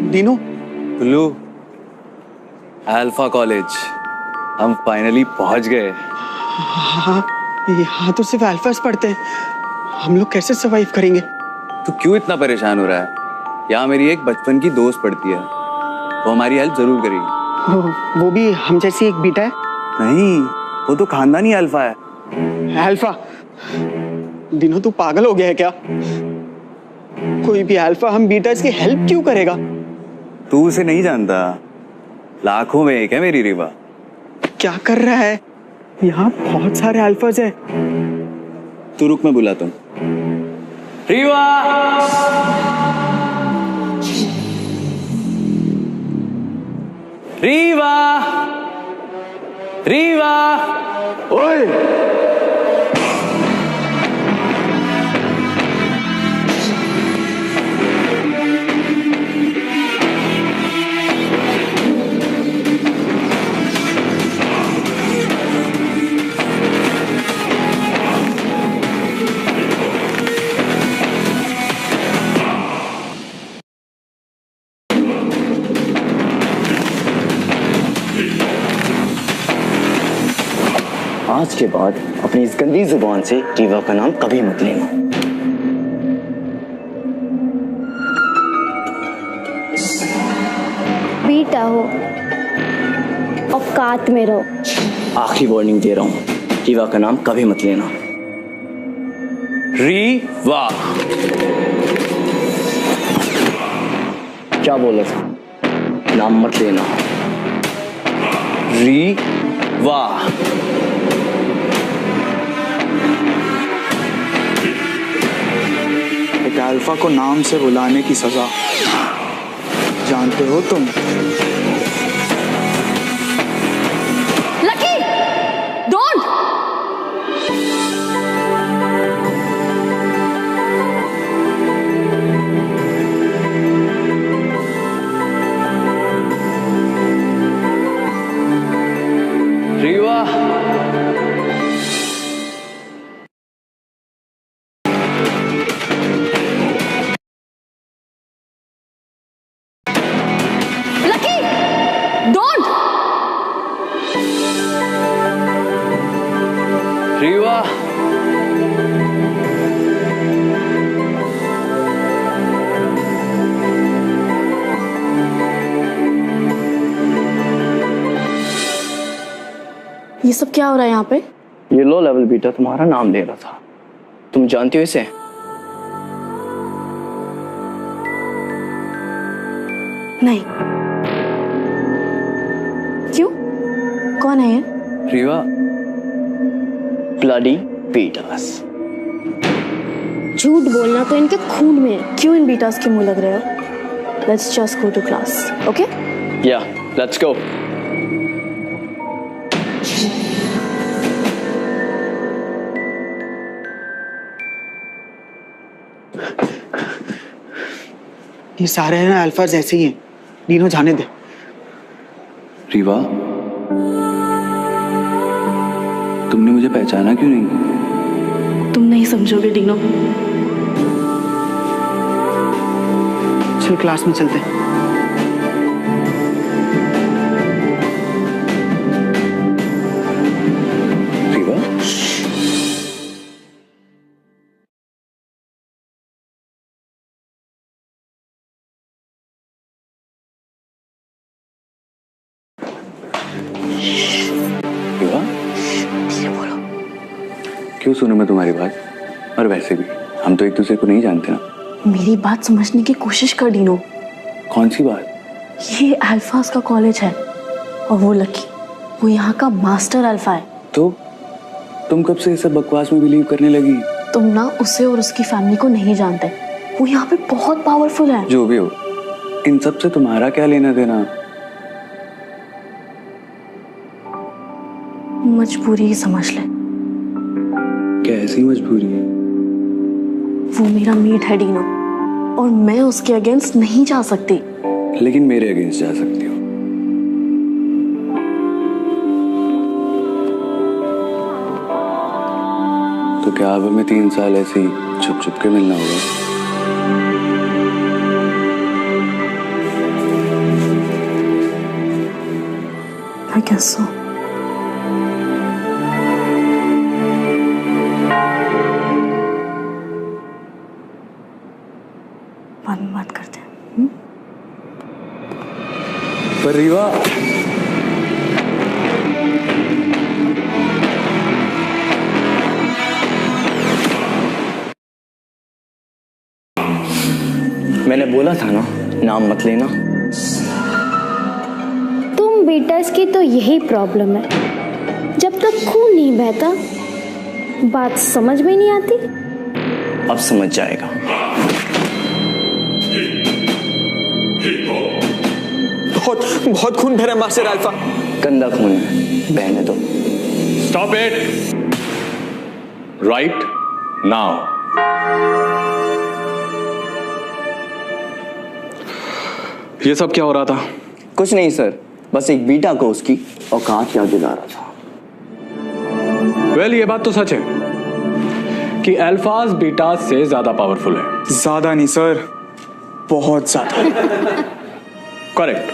Dinu, blue, alpha college, हम finally पहुंच गए। हाँ, यहाँ तो सिर्फ अल्फास पढ़ते हैं। हम लोग कैसे सरवाइव करेंगे? तू क्यों इतना परेशान हो रहा है? यहाँ मेरी एक बचपन की दोस्त पढ़ती है, वो हमारी हेल्प जरूर करेगी। वो भी हम जैसी एक बीटा है? नहीं, वो तो खानदानी अल्फा है। अल्फा? दीनू, तू पागल हो गया है क्या? कोई भी अल्फा हम बीटास की हेल्प क्यों करेगा? तू उसे नहीं जानता, लाखों में एक है मेरी रीवा। क्या कर रहा है? यहाँ बहुत सारे अल्फाज है। तू रुक, मैं बुलाता हूँ। रीवा! रीवा! रीवा! ओए! आज के बाद अपनी इस गंदी जुबान से रीवा का नाम कभी मत लेना। बीटा हो, औकात में रहो। आखिरी वार्निंग दे रहा हूँ, रीवा का नाम कभी मत लेना। रीवा! क्या बोला था? नाम मत लेना। रीवा! एक अल्फा को नाम से बुलाने की सजा जानते हो तुम? Lucky, don't! Rewa! Lucky, don't! Rewa! ये सब क्या हो रहा है यहाँ पे? ये लो लेवल बीटा तुम्हारा नाम ले रहा था। तुम जानती हो इसे? नहीं। क्यों? कौन है ये? रीवा! Bloody betas. झूठ बोलना तो इनके खून में है। क्यों इन बीटास के मुंह लग रहे हो? Let's just go to class, okay? Yeah, let's go. ये सारे हैं ना अल्फाज ऐसे ही हैं। दीनू, जाने दे। रीवा, तुमने मुझे पहचाना क्यों नहीं? तुम नहीं समझोगे डीनो। चल क्लास में चलते हैं। रीवा? रीवा? क्यों सुनूं मैं तुम्हारी बात? और वैसे भी हम तो एक दूसरे को नहीं जानते ना। मेरी बात समझने की कोशिश कर डीनो। कौन सी बात? ये अल्फास का कॉलेज है और वो लकी, वो यहाँ का मास्टर अल्फा है। तो तुम कब से इस सब बकवास में बिलीव करने लगी? तुम ना उसे और उसकी फैमिली को नहीं जानते। वो यहाँ पे बहुत पावरफुल है। जो भी हो, इन सब से तुम्हारा क्या लेना देना? मजबूरी ही समझ ले। कैसी मजबूरी है? वो मेरा मीट है डीनो, और मैं उसके अगेंस्ट नहीं जा सकती। लेकिन मेरे अगेंस्ट जा सकती हो। तो क्या अब हमें 3 साल ऐसे ही छुप छुप के मिलना होगा? guess so. बाद में बात करते हैं। पर रीवा, मैंने बोला था ना, नाम मत लेना। तुम बीटर्स की तो यही प्रॉब्लम है, जब तक खून नहीं बहता बात समझ में नहीं आती। अब समझ जाएगा। बहुत बहुत खून बह रहा है मास्टर अल्फा। गंदा खून है, बहने दो। Stop it right now. ये सब क्या हो रहा था? कुछ नहीं सर, बस एक बीटा को उसकी औकात याद दिला रहा था। वेल, ये बात तो सच है कि अल्फाज बीटाज से ज्यादा पावरफुल है। ज्यादा नहीं सर, बहुत ज्यादा। करेक्ट,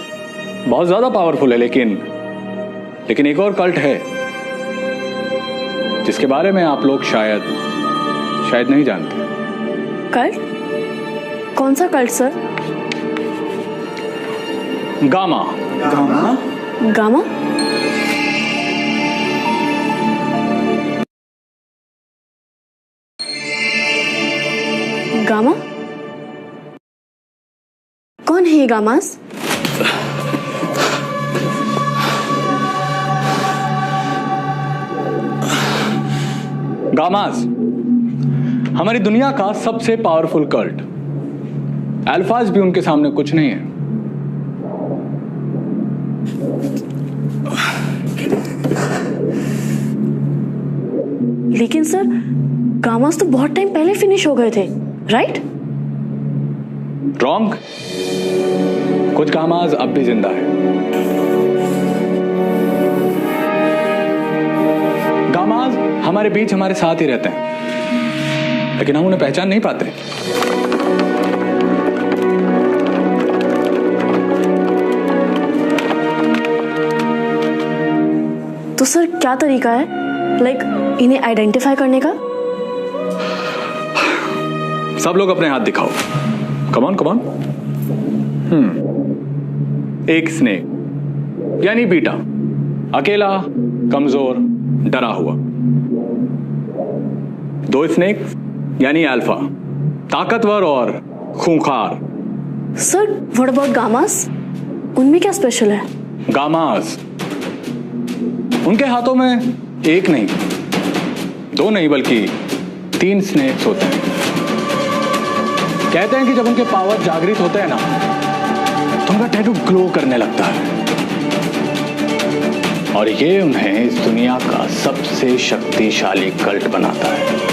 बहुत ज्यादा पावरफुल है, लेकिन एक और कल्ट है जिसके बारे में आप लोग शायद नहीं जानते। कल्ट? कौन सा cult sir? Gamma. Gamma? Gamma? Gamma? कौन है ये गामास? गामास हमारी दुनिया का सबसे पावरफुल कल्ट। अल्फाज भी उनके सामने कुछ नहीं है। लेकिन सर, गामास तो बहुत टाइम पहले फिनिश हो गए थे, राइट? रॉन्ग। कुछ गामाज अब भी जिंदा है। गामाज हमारे बीच हमारे साथ ही रहते हैं, लेकिन हम उन्हें पहचान नहीं पाते। तो सर क्या तरीका है इन्हें आइडेंटिफाई करने का? सब लोग अपने हाथ दिखाओ। कमान कमान। एक स्नेक यानी बीटा, अकेला, कमजोर, डरा हुआ। दो स्नेक यानी अल्फा, ताकतवर और खूंखार। Sir what about gammas? उनमें क्या स्पेशल है? गामास उनके हाथों में एक नहीं, दो नहीं, बल्कि 3 स्नेक्स होते हैं। कहते हैं कि जब उनके पावर जागृत होते हैं ना, तो उनका टैटू ग्लो करने लगता है, और ये उन्हें इस दुनिया का सबसे शक्तिशाली कल्ट बनाता है।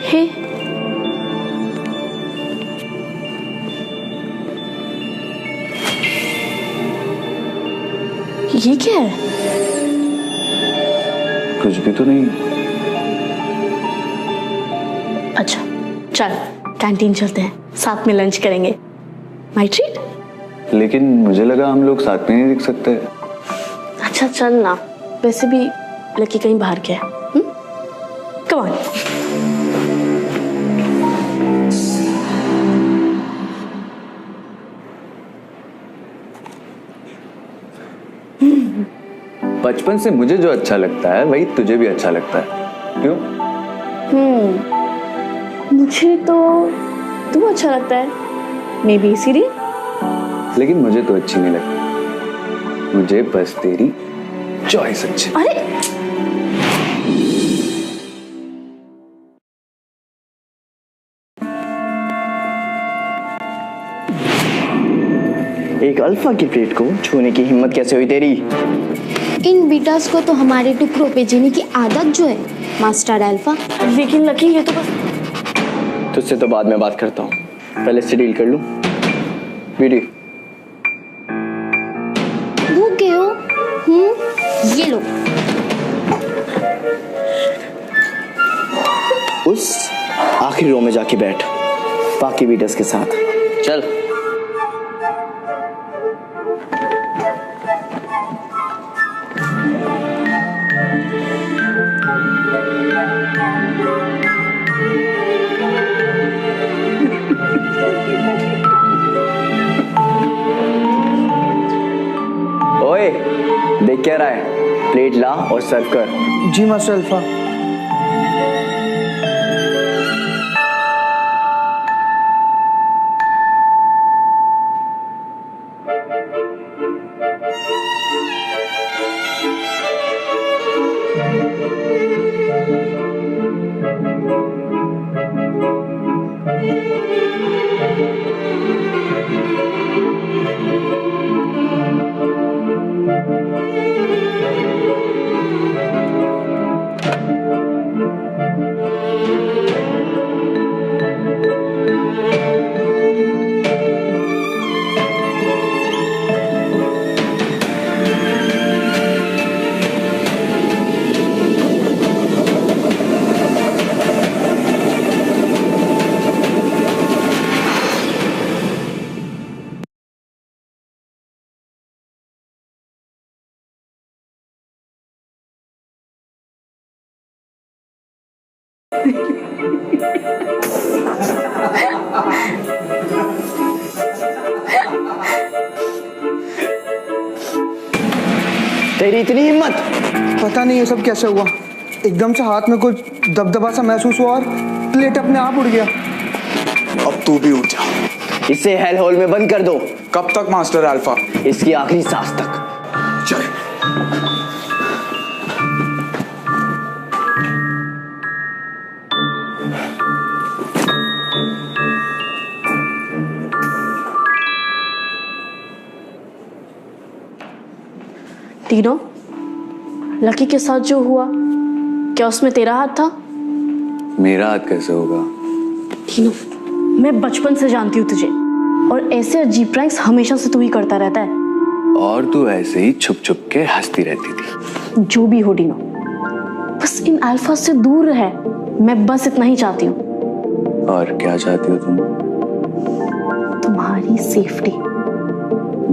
हे, ये क्या है? कुछ भी तो नहीं। अच्छा चल, कैंटीन चलते हैं, साथ में लंच करेंगे। My treat. लेकिन मुझे लगा हम लोग साथ में नहीं दिख सकते। अच्छा चल ना, वैसे भी लकी कहीं बाहर गया है। Come on. बचपन से मुझे जो अच्छा लगता है वही तुझे भी अच्छा लगता है, क्यों? मुझे तो तू अच्छा लगता है, मे बी इसीलिए। लेकिन मुझे तो अच्छी नहीं लगती, मुझे बस तेरी चॉइस अच्छी। अरे एक अल्फा की प्लेट को छूने की हिम्मत कैसे हुई तेरी? इन बीटास को तो हमारे टुकड़ों पे जीने की आदत जो है मास्टर अल्फा। लेकिन लकी ये तो बस। तुझसे तो बाद में बात करता हूँ, पहले इससे डील कर लूं। वीडियो वो आखिरी रो में जाके बैठ बाकी बीटर्स के साथ। चल। ओए, देख क्या रहा है? प्लेट ला और सर्व कर। जी मास्टर अल्फा। तेरी इतनी हिम्मत! पता नहीं ये सब कैसे हुआ, एकदम से हाथ में कुछ दबदबा सा महसूस हुआ और प्लेट अपने आप उड़ गया। अब तू भी उठ जा। इसे हेल होल में बंद कर दो। कब तक मास्टर अल्फा? इसकी आखिरी सांस तक। चल। तीनों, लकी के साथ जो हुआ, क्या उसमें तेरा हाथ था? मेरा हाथ कैसे होगा? तीनों, मैं बचपन से जानती हूँ तुझे, और ऐसे अजीब प्रैंक्स हमेशा से तू ही करता रहता है। और तू ऐसे ही छुप छुप के हंसती रहती थी। जो भी हो डीनो, बस इन अल्फा से दूर रहे, मैं बस इतना ही चाहती हूँ। और क्या चाहती हो तुम? तुम्हारी सेफ्टी।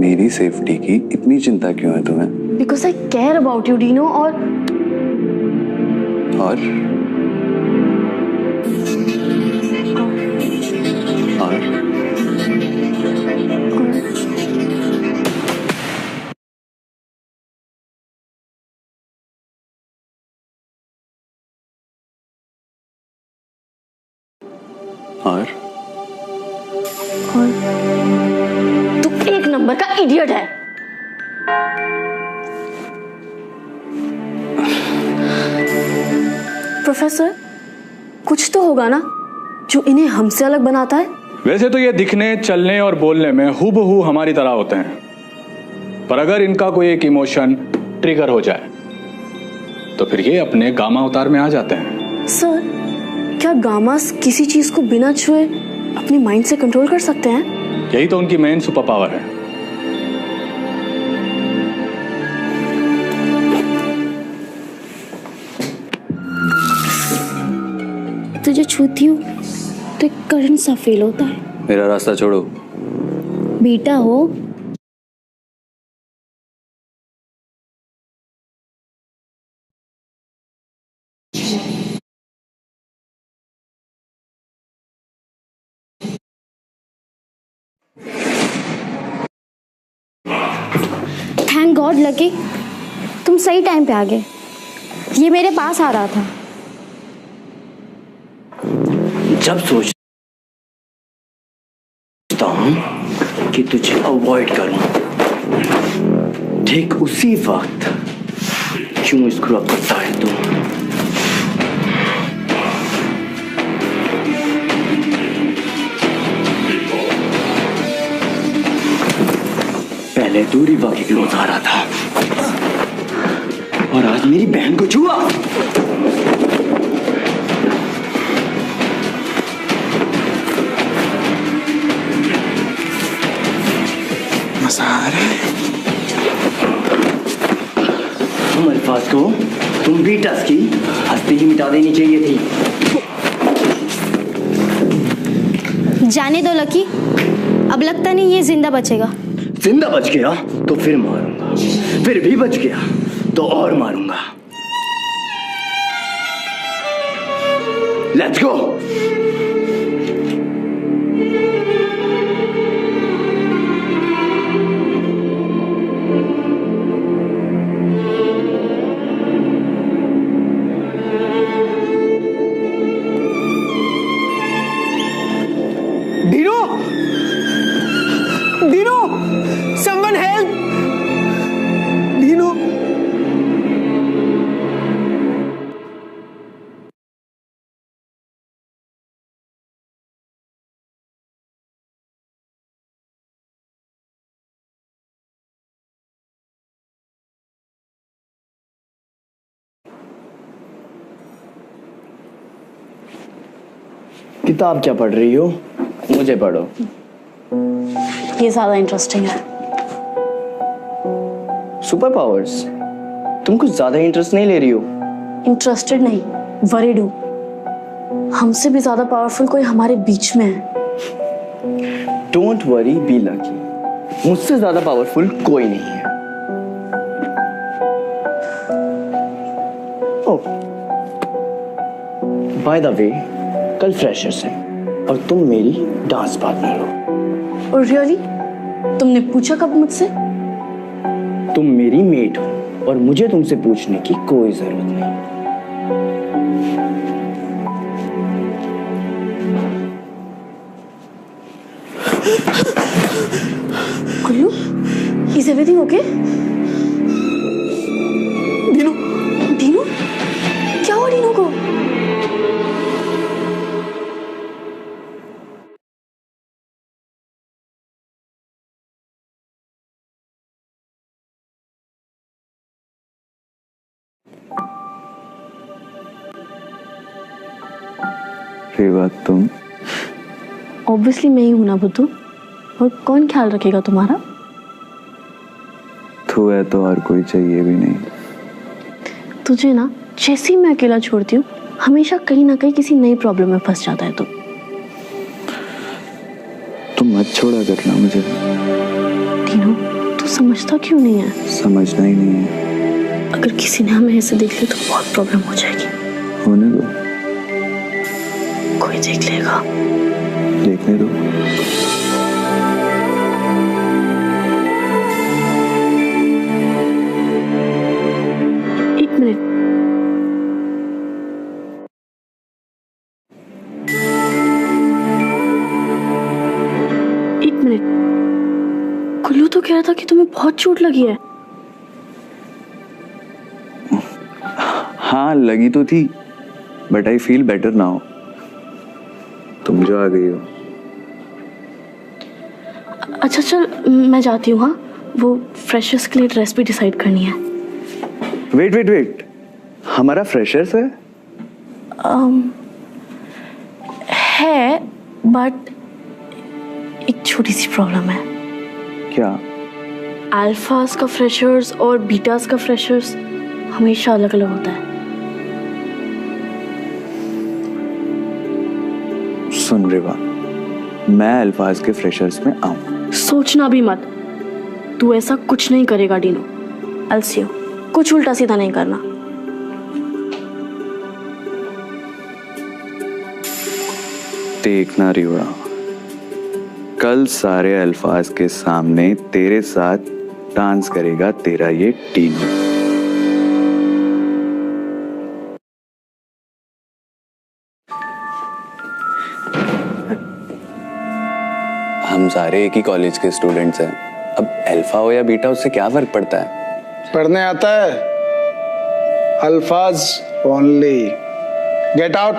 मेरी सेफ्टी की इतनी चिंता क्यों है तुम्हें? Because I care about you Dino. और तू एक नंबर का इडियट है। प्रोफेसर, कुछ तो होगा ना जो इन्हें हमसे अलग बनाता है? वैसे तो ये दिखने, चलने और बोलने में हूबहू हमारी तरह होते हैं, पर अगर इनका कोई एक इमोशन ट्रिगर हो जाए तो फिर ये अपने गामा अवतार में आ जाते हैं। सर, क्या गामास किसी चीज को बिना छुए अपने माइंड से कंट्रोल कर सकते हैं? यही तो उनकी मेन सुपर पावर है। तुझे छूती हूँ तो एक करंट सा फील होता है। मेरा रास्ता छोड़ो। बेटा हो। थैंक गॉड लकी, तुम सही टाइम पे आ गए। ये मेरे पास आ रहा था। जब सोचता हूं कि तुझे अवॉइड करूं, ठीक उसी वक्त क्यों स्क्रू अप करता है तू? पहले दूरी बाकी क्लोज आ रहा था और आज मेरी बहन को छुआ। मजा आ रहा है। तुम अल्फाज को, तुम बीटस की हस्ती ही मिटा देनी चाहिए थी। जाने दो लकी, अब लगता नहीं ये जिंदा बचेगा। जिंदा बच गया तो फिर मारूंगा, फिर भी बच गया तो और मारूंगा। Let's go. Dino! Dino! Someone help! Dino! किताब क्या पढ़ रही हो? मुझे पढ़ो। ये ज्यादा इंटरेस्टिंग है। Super powers? तुम कुछ ज्यादा इंटरेस्ट नहीं ले रही हो? इंटरेस्टेड नहीं, वरीड हूँ। हमसे भी ज्यादा पावरफुल कोई हमारे बीच में है। Don't worry, be lucky. मुझसे ज्यादा पावरफुल कोई नहीं है। ओह, बाय द वे, कल फ्रेशर्स है और तुम मेरी डांस पार्टनर हो। और रियली? तुमने पूछा कब मुझसे? तुम मेरी मेट हो और मुझे तुमसे पूछने की कोई जरूरत नहीं। Kullu, is everything okay? Dino! Dinu, क्या हुआ दीनू को? रेवा, तुम? ऑब्वियसली मैं ही हूं ना बुद्धू, और कौन ख्याल रखेगा तुम्हारा? तू है तो और कोई चाहिए भी नहीं। तुझे ना जैसे ही मैं अकेला छोड़ती हूँ, हमेशा कहीं ना कहीं किसी नई प्रॉब्लम में फंस जाता है तू। तुम मत छोड़ा करना मुझे। दीनू, तू समझता क्यों नहीं है? समझना ही नहीं है। अगर किसी ने हमें ऐसे देख लिया तो बहुत प्रॉब्लम हो जाएगी। होने दो, कोई देख लेगा। देखने दो। एक मिनट, एक मिनट। कुल्लू तो कह रहा था कि तुम्हें बहुत चोट लगी है। हाँ, लगी तो थी, but I feel better now. तुम जो आ गई हो। अच्छा चल, मैं जाती हूँ। हाँ, वो फ्रेशर्स के लिए ड्रेस भी डिसाइड करनी है। वेट वेट वेट, हमारा फ्रेशर्स है? है, बट एक छोटी सी प्रॉब्लम है। क्या? अल्फास का फ्रेशर्स और बीटास का फ्रेशर्स हमेशा अलग अलग होता है। सुन रेवा, मैं अल्फाज के फ्रेशर्स में आऊं। सोचना भी मत, तू ऐसा कुछ नहीं करेगा डीनो। अलसियो, कुछ उल्टा सीधा नहीं करना। देखना रिवड़ा, कल सारे अल्फाज के सामने तेरे साथ डांस करेगा तेरा ये टीनू। हम सारे एक ही कॉलेज के स्टूडेंट्स हैं। अब अल्फा हो या बीटा, उससे क्या फर्क पड़ता है? पढ़ने आता है? अल्फाज ओनली। Get out.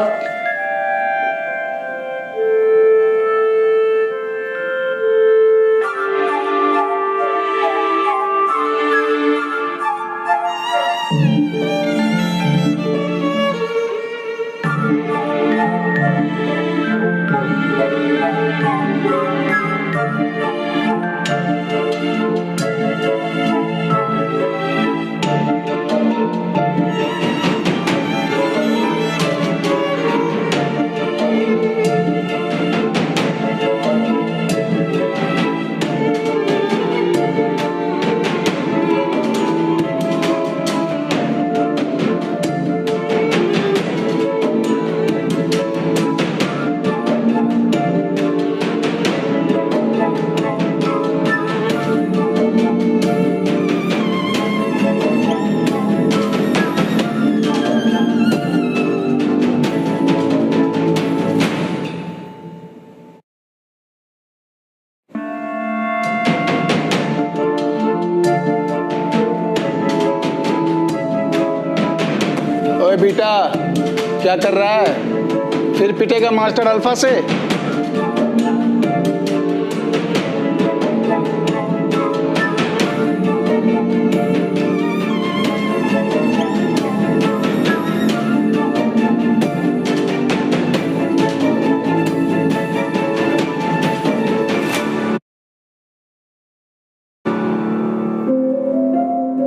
बेटा, क्या कर रहा है? फिर पिटेगा मास्टर अल्फा से?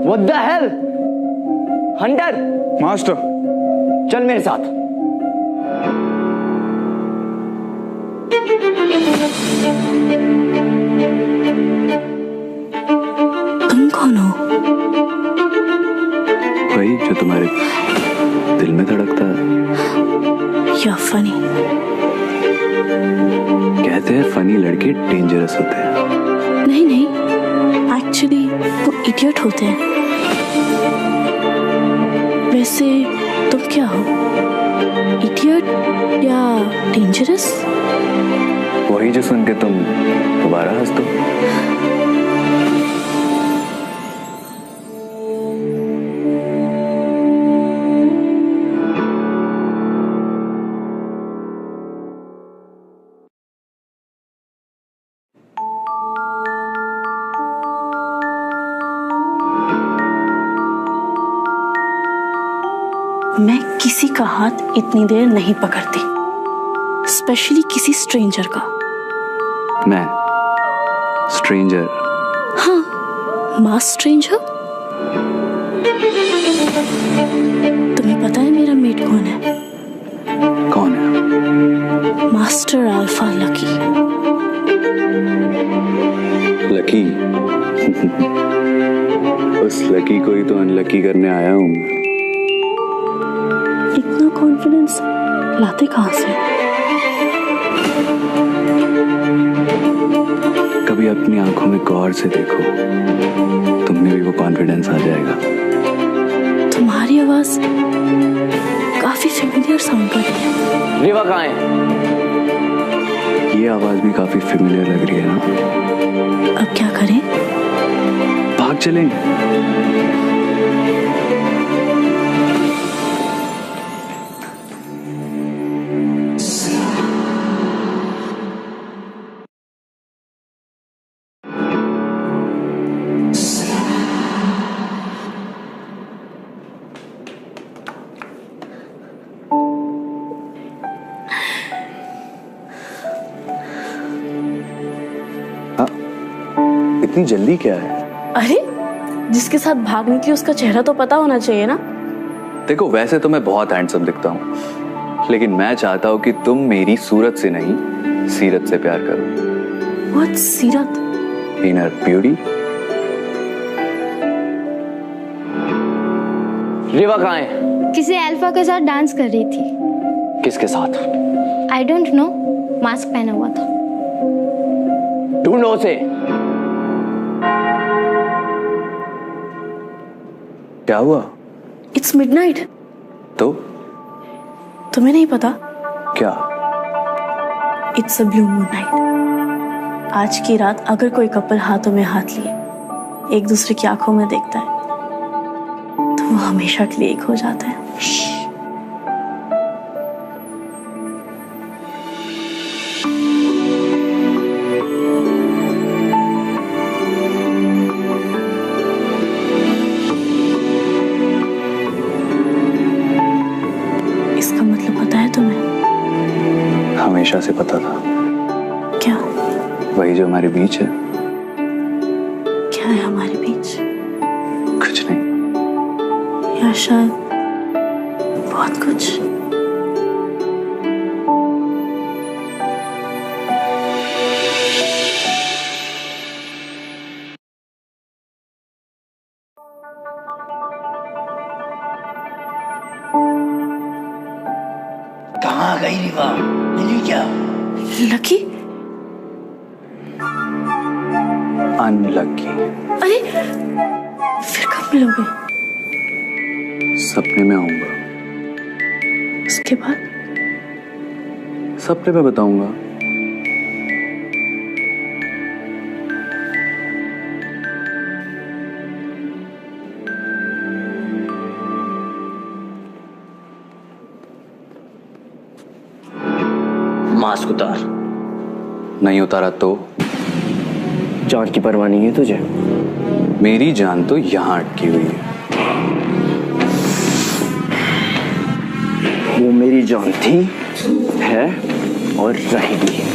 What the hell? Hunter, master, चल मेरे साथ। तुम कौन हो? वही जो तुम्हारे दिल में धड़कता है। या फनी। कहते हैं फनी लड़के डेंजरस होते हैं। नहीं नहीं, एक्चुअली वो इडियट होते हैं। वैसे तुम क्या हो, इडियट या डेंजरस? वही जो सुन के तुम दोबारा हंस दो। मैं किसी का हाथ इतनी देर नहीं पकड़ती, स्पेशली किसी स्ट्रेंजर का। मैं स्ट्रेंजर? हाँ, मास स्ट्रेंजर। तुम्हें पता है मेरा मेट कौन है? कौन है? Master alpha lucky. लकी? उस लकी को ही तो अनलकी करने आया हूँ मैं। इतना कॉन्फिडेंस लाते कहाँ से? कभी अपनी आंखों में गौर से देखो, तुमने भी वो कॉन्फिडेंस आ जाएगा। तुम्हारी आवाज काफी फेमिलियर साउंड कर रही है। रिवा कहाँ है? ये आवाज भी काफी फेमिलियर लग रही है ना। अब क्या करें? भाग चलें। इतनी जल्दी क्या है? अरे, जिसके साथ भाग निकली उसका चेहरा तो पता होना चाहिए ना। देखो, वैसे तो मैं बहुत हैंडसम दिखता हूँ, लेकिन मैं चाहता हूँ कि तुम मेरी सूरत से नहीं, सीरत से प्यार करो। व्हाट सीरत? Inner beauty. रिवा कहाँ है? किसी अल्फा के साथ डांस कर रही थी। किसके साथ? आई डोंट नो, मास्क पहना हुआ था। ढूंढो उसे। क्या हुआ? It's midnight. तो तुम्हें नहीं पता? क्या? It's a blue moon night. आज की रात अगर कोई कपल हाथों में हाथ लिए एक दूसरे की आंखों में देखता है तो वो हमेशा के लिए एक हो जाता है। इसका मतलब पता है तुम्हें? हमेशा से पता था। क्या? वही जो हमारे बीच है। क्या है हमारे बीच? कुछ नहीं। या शायद बहुत कुछ। कहाँ गई रिवा? मिली क्या? लकी? अनलकी। अरे, फिर कब मिलोगे? सपने में आऊंगा। उसके बाद? सपने में बताऊंगा। मास्क उतार। नहीं उतारा तो जान की परवाह नहीं है तुझे? मेरी जान तो यहां अटकी हुई है। वो मेरी जान थी, है और रहेगी।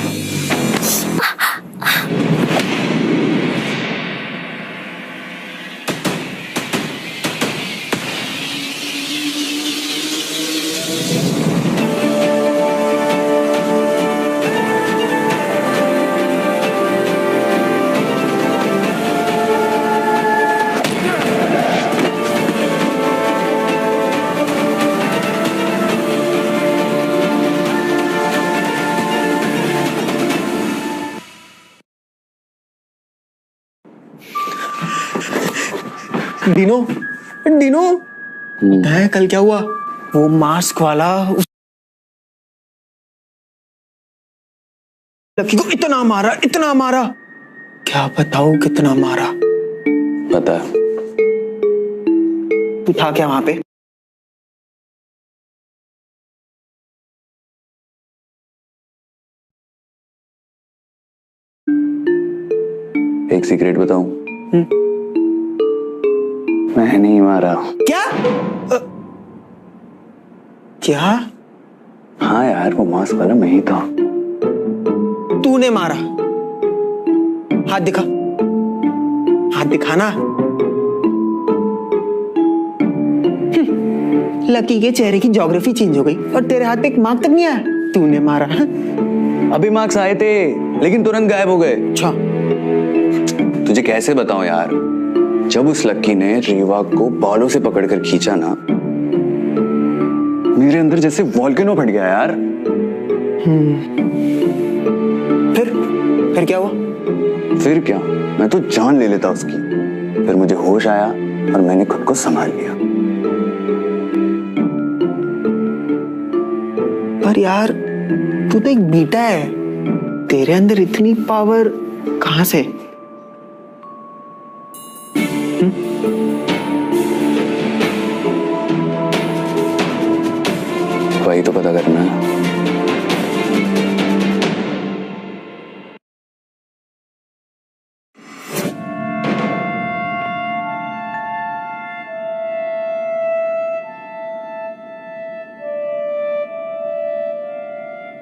डिनो, डिनो, है कल क्या हुआ? वो मास्क वाला लकी को इतना मारा। क्या बताऊं कितना मारा? पता है। तू था क्या वहां पे? एक सीक्रेट बताऊं? मैं नहीं मारा। क्या? क्या? हाँ यार, वो मास्क वाला मैं ही था। तूने मारा? हाथ दिखा, हाथ दिखाना। लकी के चेहरे की ज्योग्राफी चेंज हो गई और तेरे हाथ पे एक मार्क तक नहीं आया। तूने मारा? अभी मार्क्स आए थे लेकिन तुरंत गायब हो गए। अच्छा, तुझे कैसे बताऊं यार, जब उस लक्की ने रीवा को बालों से पकड़कर खींचा ना, मेरे अंदर जैसे वॉल्केनो फट गया यार। फिर क्या हुआ? फिर क्या, मैं तो जान ले लेता उसकी। फिर मुझे होश आया और मैंने खुद को संभाल लिया। पर यार तू तो एक बीटा है, तेरे अंदर इतनी पावर कहां से? वही तो पता करना है।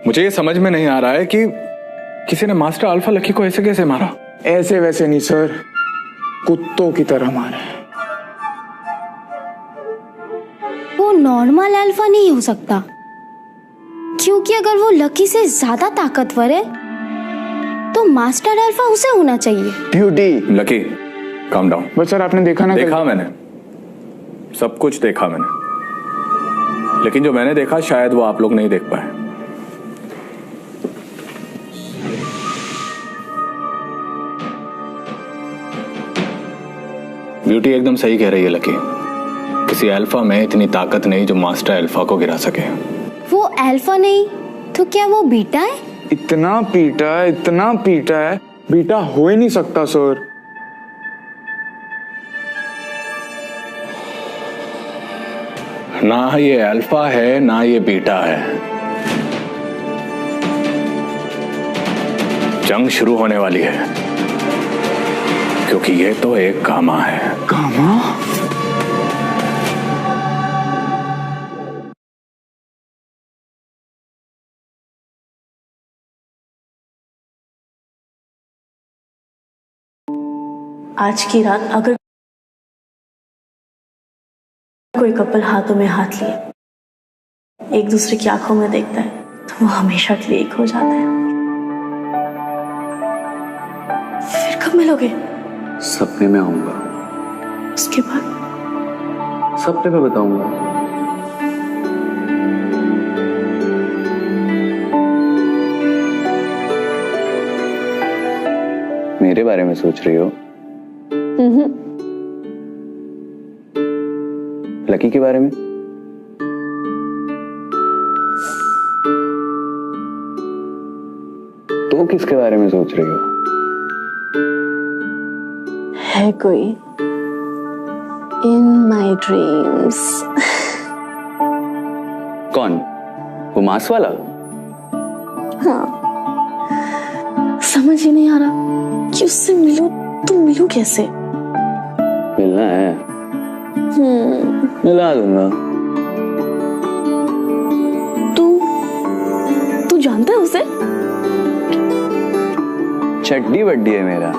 मुझे ये समझ में नहीं आ रहा है कि किसी ने मास्टर अल्फा लकी को ऐसे कैसे मारा। ऐसे वैसे नहीं सर, कुत्तों की तरह मारे। वो नॉर्मल अल्फा नहीं हो सकता, क्योंकि अगर वो लकी से ज्यादा ताकतवर है तो मास्टर अल्फा उसे होना चाहिए। ब्यूटी। Lucky calm down. बस सर आपने देखा ना? देखा मैंने, सब कुछ देखा मैंने, लेकिन जो मैंने देखा शायद वो आप लोग नहीं देख पाए। ब्यूटी एकदम सही कह रही है लकी, किसी अल्फा में इतनी ताकत नहीं जो मास्टर अल्फा को गिरा सके। वो अल्फा नहीं तो क्या वो बीटा है? इतना पीटा है, बीटा हो ही नहीं सकता सर। ना ये अल्फा है ना ये बीटा है। जंग शुरू होने वाली है, क्योंकि ये तो एक गामा है। गामा? आज की रात अगर कोई कपल हाथों में हाथ लिए एक दूसरे की आंखों में देखता है तो वो हमेशा के लिए एक हो जाता है। फिर कब मिलोगे? सपने में आऊंगा। उसके बाद? सपने में बताऊंगा। मेरे बारे में सोच रही हो? लकी के बारे में? तो किसके बारे में सोच रही हो? है कोई इन माई ड्रीम्स। कौन? वो मांस वाला? हाँ, समझ ही नहीं आ रहा कि उससे मिलूं तो मिलूं कैसे। मिलना है, मिला दूंगा। तू जानता है उसे? चड्डी बड्डी है मेरा।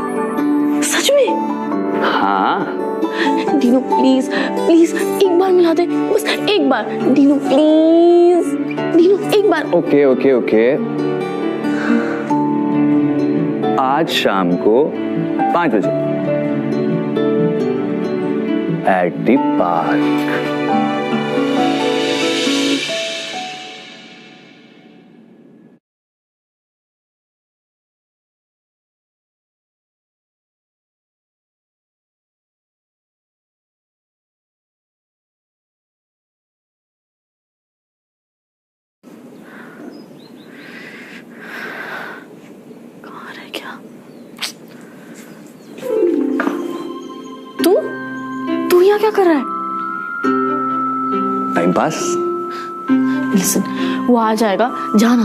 सच में? हाँ। डीनू प्लीज प्लीज एक बार मिला दे, बस एक बार। डीनू प्लीज, डीनू एक बार। ओके ओके ओके, आज शाम को 5 बजे एट द पार्क। तू यहाँ क्या कर रहा है? Time pass. लिसन, वो आ जाएगा, जाना।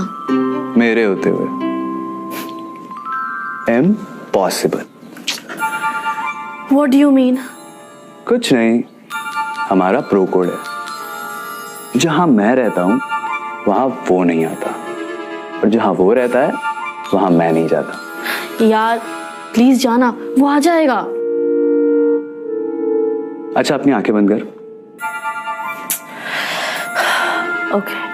मेरे होते हुए impossible. What do you mean? कुछ नहीं, हमारा प्रो कोड है। जहां मैं रहता हूं वहां वो नहीं आता, और जहां वो रहता है वहां मैं नहीं जाता। यार प्लीज जाना, वो आ जाएगा। अच्छा, अपनी आंखें बंद कर। Okay.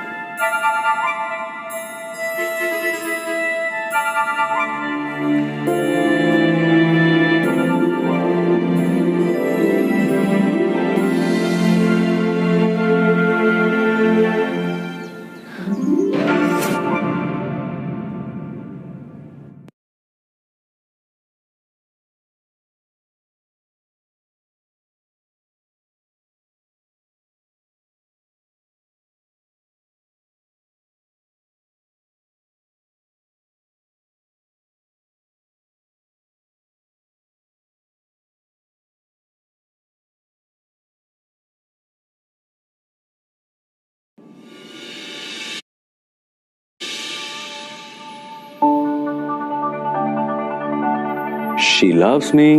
She loves me.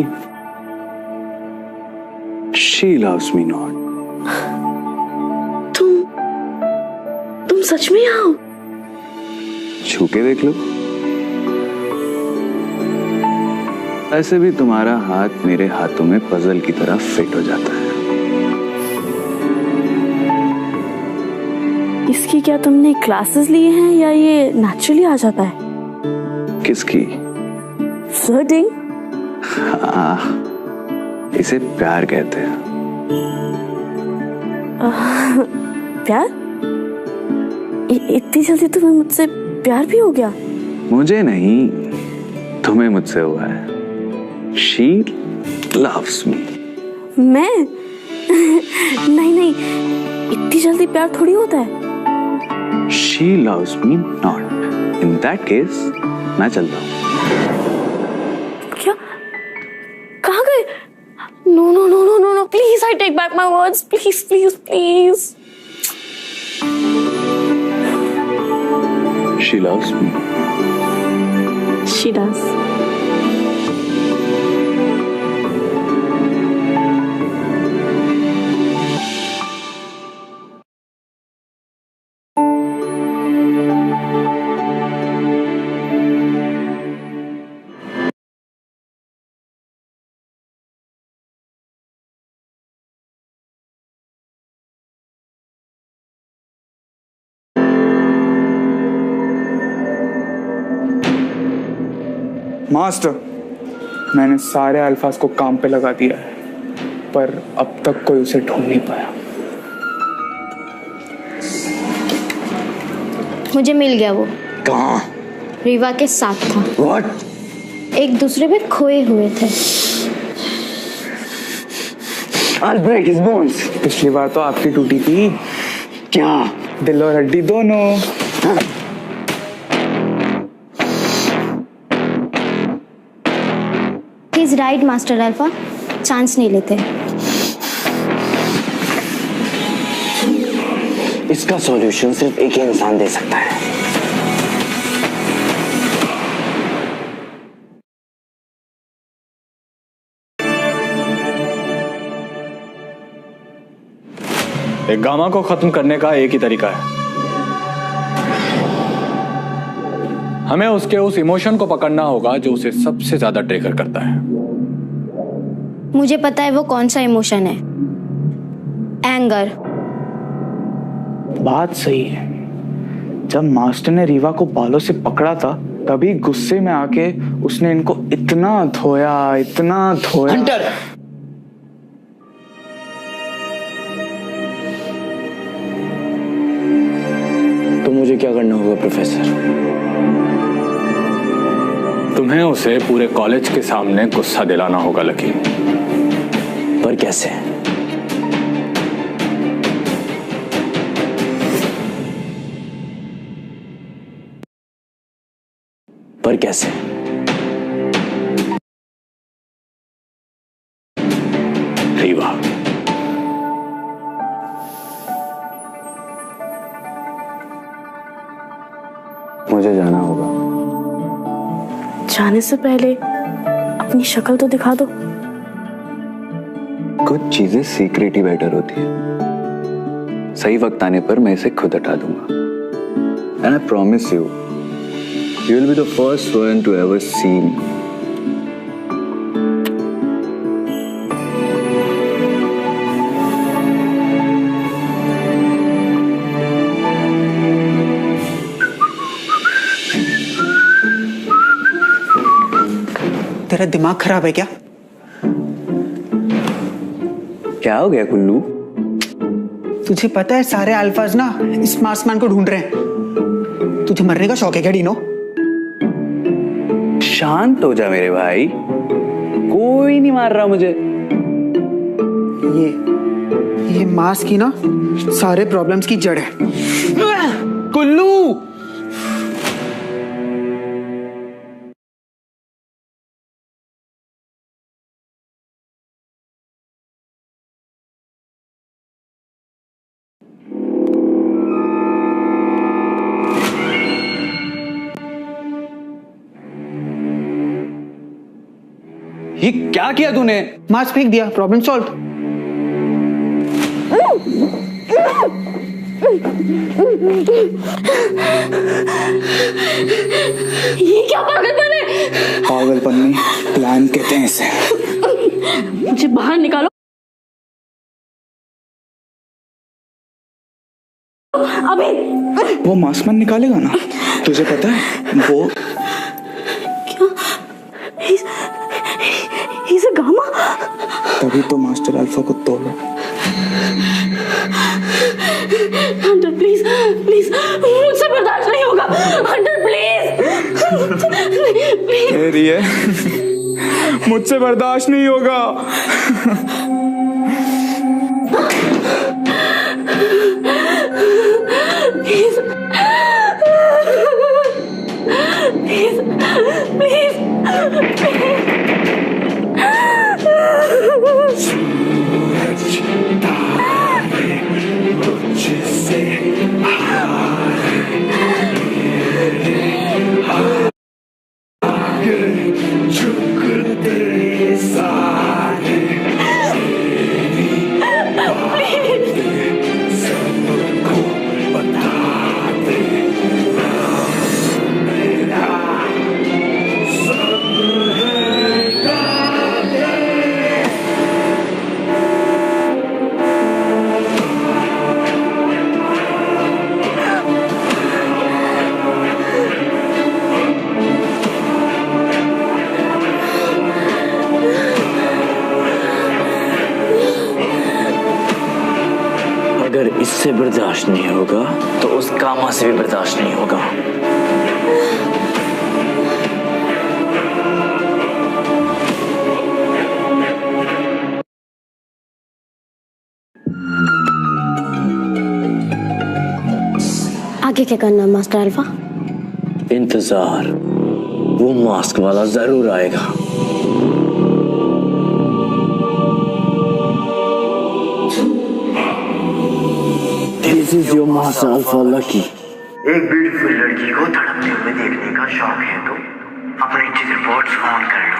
She loves me not. तुम सच में यहाँ हो? छू के देख लो। ऐसे भी तुम्हारा हाथ मेरे हाथों में पजल की तरह फिट हो जाता है। इसकी क्या तुमने क्लासेस लिए हैं या ये नेचुरली आ जाता है? किसकी? फ्लर्टिंग? हाँ, इसे प्यार कहते हैं। प्यार? इतनी जल्दी तुम्हें मुझसे प्यार भी हो गया? मुझे नहीं, तुम्हें मुझसे हुआ है। She loves me. मैं? नहीं, इतनी जल्दी प्यार थोड़ी होता है। She loves me not. In that case, मैं चलता हूँ। क्या? कहाँ गए? No, please, I take back my words. Please. She loves me. She does. Master, मैंने सारे अल्फाज को काम पे लगा दिया है, पर अब तक कोई उसे ढूंढ नहीं पाया। मुझे मिल गया वो। कहाँ? रीवा के साथ था। What? एक दूसरे में खोए हुए थे। I'll break his bones. पिछली बार तो आपकी टूटी थी। क्या? दिल और हड्डी दोनों। He's right, master alpha. Chance नहीं लेते। इसका सॉल्यूशन सिर्फ एक ही इंसान दे सकता है। एक गामा को खत्म करने का एक ही तरीका है, हमें उसके उस इमोशन को पकड़ना होगा जो उसे सबसे ज्यादा ट्रिगर करता है। मुझे पता है वो कौन सा इमोशन है, एंगर। बात सही है। जब मास्टर ने रीवा को बालों से पकड़ा था तभी गुस्से में आके उसने इनको इतना धोया। हंटर, तो मुझे क्या करना होगा प्रोफेसर? तुम्हें उसे पूरे कॉलेज के सामने गुस्सा दिलाना होगा लकी। पर कैसे? पर कैसे? रीवा, मुझे जाना होगा। जाने से पहले अपनी शक्ल तो दिखा दो। कुछ चीजें सीक्रेट ही बेटर होती है। सही वक्त आने पर मैं इसे खुद हटा दूंगा। And I promise you, you will be the first one to ever see me. तेरा दिमाग खराब है क्या? क्या हो गया कुल्लू? तुझे पता है सारे अल्फाज ना इस मार्क्समैन को ढूंढ रहे हैं। तुझे मरने का शौक है क्या डीनो? शांत हो जा मेरे भाई, कोई नहीं मार रहा मुझे। ये मास्क की ना सारे प्रॉब्लम्स की जड़ है। कुल्लू, ये क्या किया तूने? मास्क फेंक दिया, प्रॉब्लम सॉल्व। ये क्या पागलपन है? पागलपन नहीं, प्लान कहते हैं इसे। मुझे बाहर निकालो अभी। वो मास्कमैन निकालेगा ना, तुझे पता है वो He's a gamma? तभी तो मास्टर अल्फा को तोड़ा। हंटर प्लीज प्लीज, मुझसे बर्दाश्त नहीं होगा। हंटर प्लीज कह रही है मुझसे बर्दाश्त नहीं होगा। Please please please. अगर इससे बर्दाश्त नहीं होगा तो उस गामा से भी बर्दाश्त नहीं होगा। आगे क्या करना मास्टर अल्फा? इंतजार, वो मास्क वाला जरूर आएगा। This is your master Alpha Lucky. एक ब्यूटीफुल लड़की को तड़पते हुए देखने का शौक है तो अपने चित्र बोर्ड्स ऑन कर लो।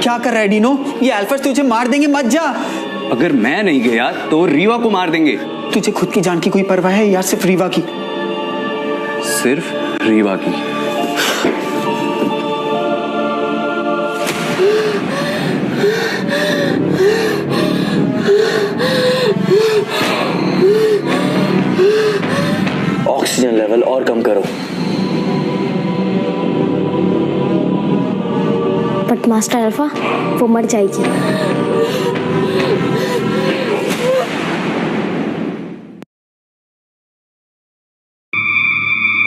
क्या कर रहा है डीनो? ये अल्फा तुझे मार देंगे, मत जा। अगर मैं नहीं गया तो रीवा को मार देंगे। तुझे खुद की जान की कोई परवाह है या सिर्फ रीवा की? सिर्फ रीवा की। ऑक्सीजन लेवल और कम करो। बट मास्टर अल्फा, वो मर जाएगी।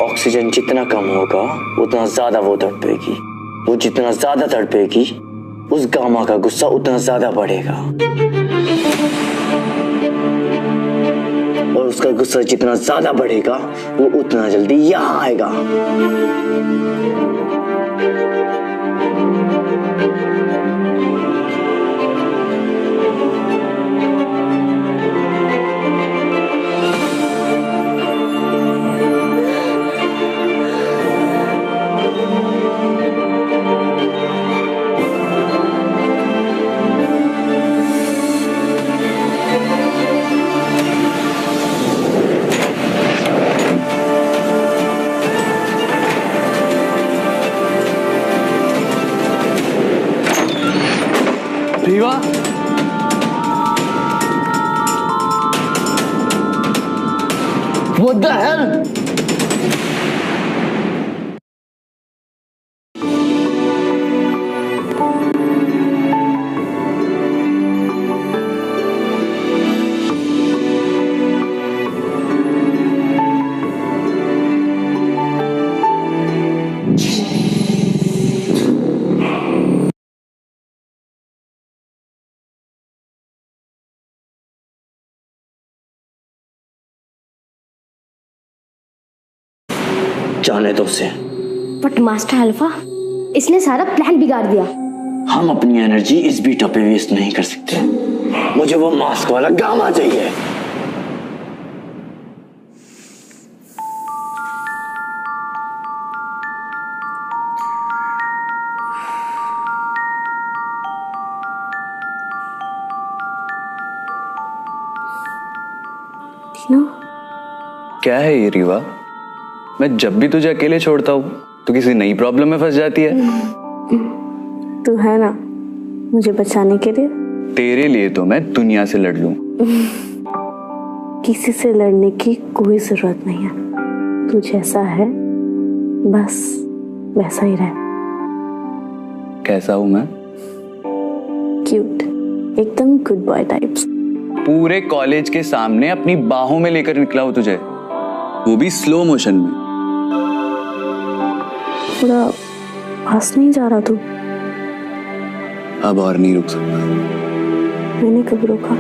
ऑक्सीजन जितना कम होगा उतना ज्यादा वो तड़पेगी। वो जितना ज्यादा तड़पेगी उस गामा का गुस्सा उतना ज्यादा बढ़ेगा, और उसका गुस्सा जितना ज्यादा बढ़ेगा वो उतना जल्दी यहां आएगा। Rewa, What the hell? जाने दो उसे। बट मास्टर अल्फा, इसने सारा प्लान बिगाड़ दिया। हम अपनी एनर्जी इस बीटा पे वेस्ट नहीं कर सकते। मुझे वो मास्क वाला गामा चाहिए। क्या है ये रीवा? मैं जब भी तुझे अकेले छोड़ता हूँ तो किसी नई प्रॉब्लम में फंस जाती है। तू है ना मुझे बचाने के लिए। तेरे लिए तो मैं दुनिया से लड़ लूं। किसी से लड़ने की कोई जरूरत नहीं है। तू जैसा है बस वैसा ही रह। कैसा हूं मैं? क्यूट, एकदम गुड बॉय टाइप्स। पूरे कॉलेज के सामने अपनी बाहों में लेकर निकला हूं तुझे, वो भी स्लो मोशन में। पूरा हंस नहीं जा रहा तू? अब और नहीं रुक सकता। मैंने कब रोका?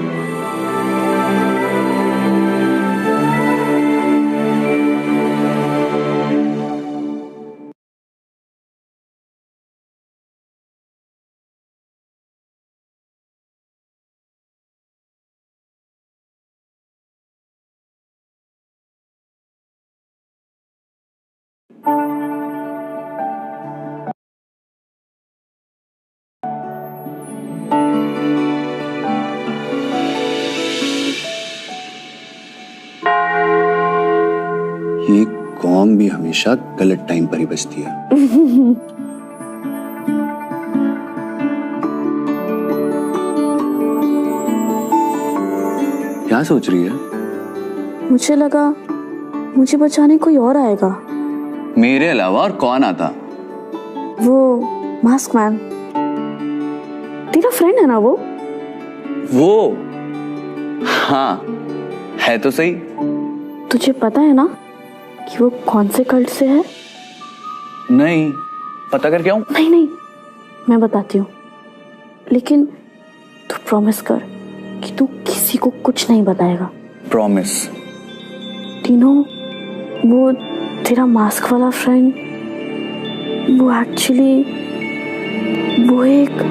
ये कॉम भी हमेशा गलत टाइम पर ही बचती है। क्या सोच रही है? मुझे लगा मुझे बचाने कोई और आएगा। मेरे अलावा और कौन आता? वो मास्क मैन, तेरा फ्रेंड है ना वो? हाँ है तो सही। तुझे पता है ना कि वो कौन से कल्ट से है? नहीं पता कर क्या हूं? नहीं नहीं, मैं बताती हूँ, लेकिन तू प्रॉमिस कर कि तू किसी को कुछ नहीं बताएगा। प्रॉमिस। तीनों, वो तेरा मास्क वाला फ्रेंड, वो एक्चुअली वो एक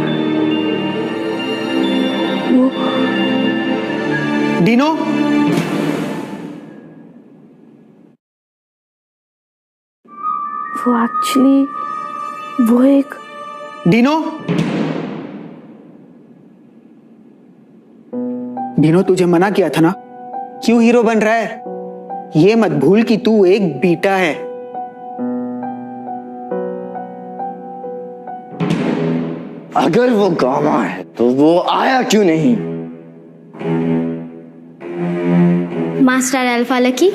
वो डीनो, वो एक्चुअली वो एक डीनो, दिनों तुझे मना किया था ना, क्यों हीरो बन रहा है? ये मत भूल कि तू एक बीटा है। अगर वो गामा है तो वो आया क्यों नहीं? मास्टर अल्फा लकी,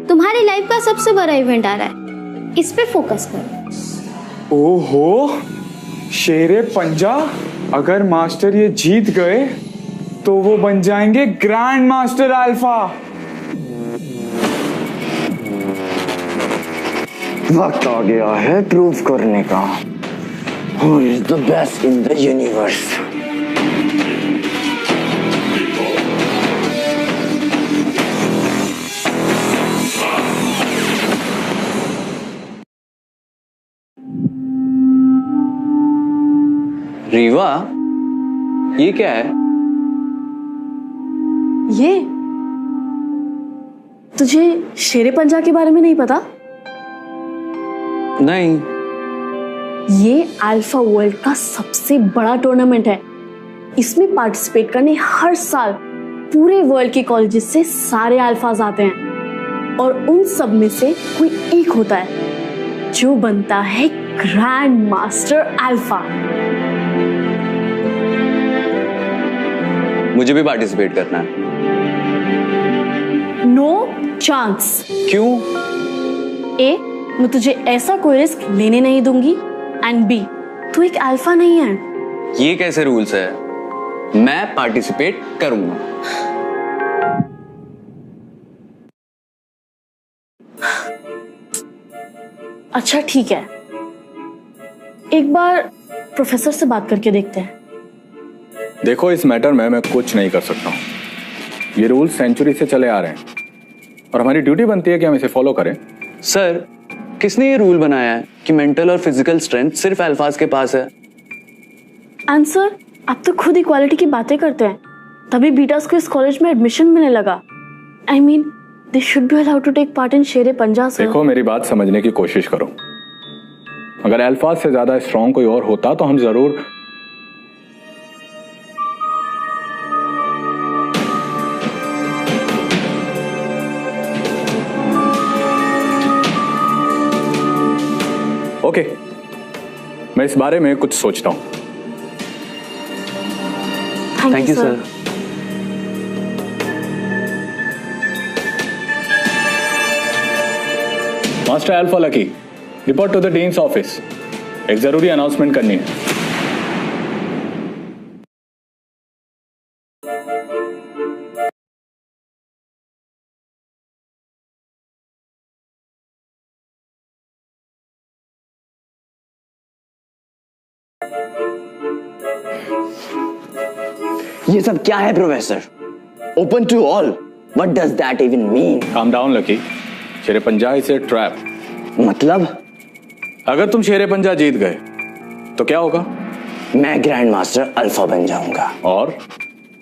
तुम्हारी लाइफ का सबसे बड़ा इवेंट आ रहा है, इस पे फोकस करो। ओहो, शेरे पंजा, अगर मास्टर ये जीत गए तो वो बन जाएंगे ग्रैंड मास्टर अल्फा। वक्त आ गया है प्रूव करने का। Who is the best in the universe? Rewa, ये क्या है? ये तुझे शेरे पंजा के बारे में नहीं पता? नहीं। ये अल्फा वर्ल्ड का सबसे बड़ा टूर्नामेंट है। इसमें पार्टिसिपेट करने हर साल पूरे वर्ल्ड के कॉलेजेस से सारे अल्फाज आते हैं और उन सब में से कोई एक होता है जो बनता है ग्रैंड मास्टर अल्फा। मुझे भी पार्टिसिपेट करना है। No chance. क्यों? ए, मैं तुझे ऐसा कोई रिस्क लेने नहीं दूंगी, एंड बी, तू एक अल्फा नहीं है। ये कैसे रूल्स है? मैं पार्टिसिपेट करूंगा। अच्छा ठीक है, एक बार प्रोफेसर से बात करके देखते हैं। देखो, इस मैटर में मैं कुछ नहीं कर सकता हूं। ये रूल्स सेंचुरी से चले आ रहे हैं और हमारी ड्यूटी बनती है कि हम इसे फॉलो करें। सर, किसने ये रूल बनाया है कि मेंटल और फिजिकल स्ट्रेंथ सिर्फ अल्फाज के पास है? आंसर, आप तो खुद इक्वालिटी की बातें करते हैं, तभी बीटास को इस कॉलेज में एडमिशन मिलने लगा। I mean, they should be allowed to take part in Shere Punja. देखो, मेरी बात समझने की कोशिश करो। अगर अल्फाज से ज्यादा स्ट्रॉन्ग कोई और होता तो हम जरूर। ओके, मैं इस बारे में कुछ सोचता हूं। Thank you sir. Master alpha Lucky, report to the dean's office. एक जरूरी अनाउंसमेंट करनी है। ये सब क्या है professor? Open to all, what does that even mean? Calm down Lucky, Shere Punja is a trap. मतलब? अगर तुम शेरे पंजा जीत गए तो क्या होगा? मैं ग्रैंड मास्टर अल्फा बन जाऊंगा और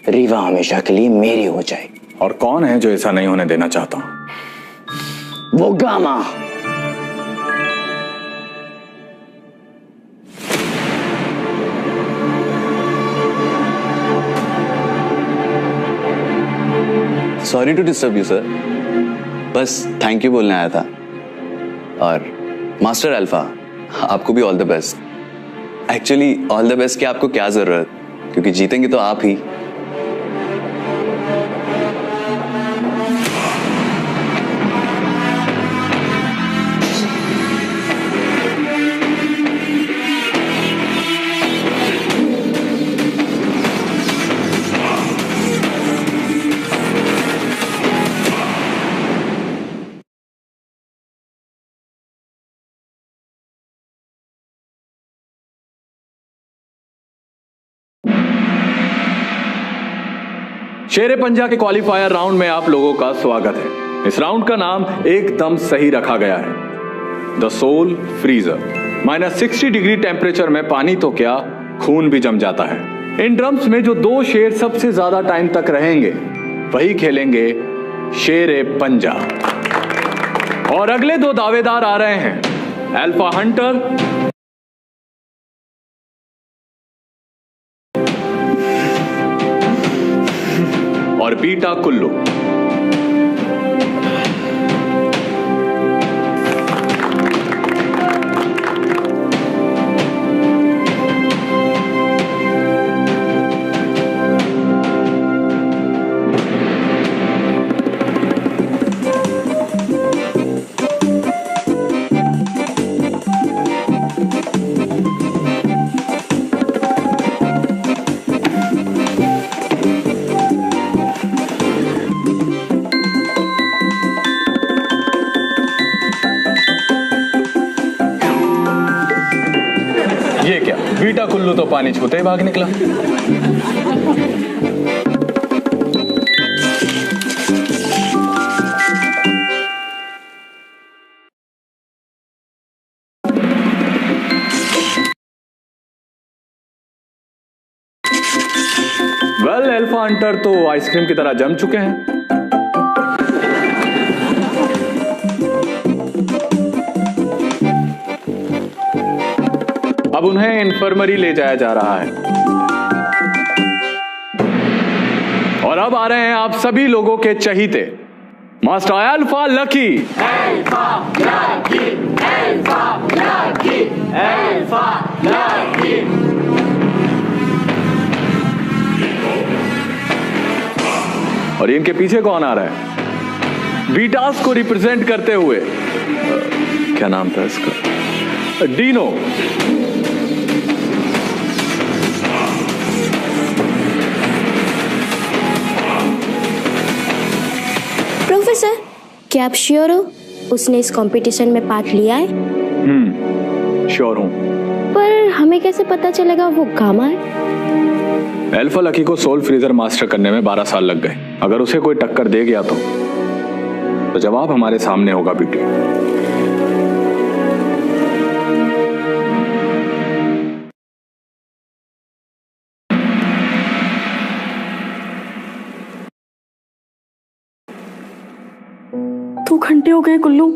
रीवा हमेशा के लिए मेरी हो जाएगी। और कौन है जो ऐसा नहीं होने देना चाहता? वो gamma. Sorry to disturb you sir, बस थैंक यू बोलने आया था। और मास्टर अल्फा, आपको भी all the best. Actually all the best की आपको क्या जरूरत, क्योंकि जीतेंगे तो आप ही। शेरे पंजा के क्वालिफायर राउंड में आप लोगों का स्वागत है। इस राउंड का नाम एकदम सही रखा गया है, the soul freezer. -60 degree temperature में पानी तो क्या, खून भी जम जाता है। इन ड्रम्स में जो 2 शेर सबसे ज्यादा टाइम तक रहेंगे वही खेलेंगे शेरे पंजा। और अगले 2 दावेदार आ रहे हैं, अल्फा हंटर और बीटा कुल्लू। ये क्या, बीटा कुल्लू तो पानी छूते ही भाग निकला। वेल, अल्फा हंटर तो आइसक्रीम की तरह जम चुके हैं। अब उन्हें इन्फर्मरी ले जाया जा रहा है और अब आ रहे हैं आप सभी लोगों के चहीते master alpha Lucky. Alpha Lucky, alpha Lucky, alpha Lucky. और इनके पीछे कौन आ रहा है? बीटास को रिप्रेजेंट करते हुए क्या नाम था इसका, डीनो। प्रोफेसर, क्या आप श्योर हो उसने इस कंपटीशन में पार्ट लिया है? श्योर हूं। पर हमें कैसे पता चलेगा वो गामा है? अल्फा लकी को सोल फ्रीजर मास्टर करने में 12 साल लग गए। अगर उसे कोई टक्कर दे गया तो जवाब हमारे सामने होगा बेटी। दो घंटे हो गए Kullu.